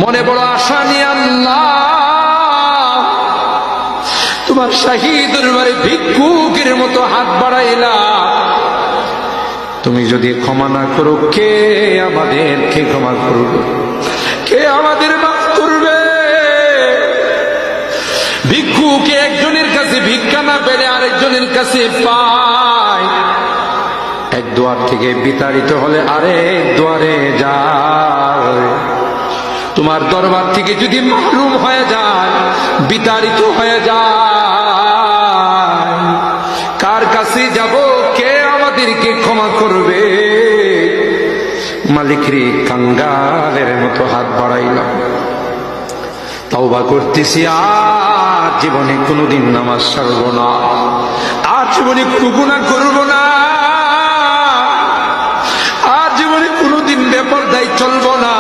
মনে বড় আশা নিয়ে আল্লাহ তোমার শাহী দরবারে ভিক্ষুকের মতো হাত বাড়াইলা। তুমি যদি ক্ষমা না করো, কে আমাদেরকে ক্ষমা করবে? কে আমাদের মাফ করবে? ভিক্ষুকে একজনের কাছে ভিক্ষা না পেলে আরেকজনের কাছে পায়। এক দুয়ার থেকে বিতাড়িত হলে আরেক দুয়ারে যায়। তোমার দরবার থেকে যদি মাহরুম হয়ে যায়, বিতাড়িত হয়ে যায়, কার কাছে যাব? কে আমাদেরকে ক্ষমা করবে? মালিক রে, কাঙ্গালের মতো হাত বাড়াইলাম, তওবা করতেছি, আর জীবনে কোনোদিন নামাজ ছাড়ব না, আর জীবনে কোনো গুনাহ করব না, আর জীবনে কোনোদিন বেপরদায় চলব না।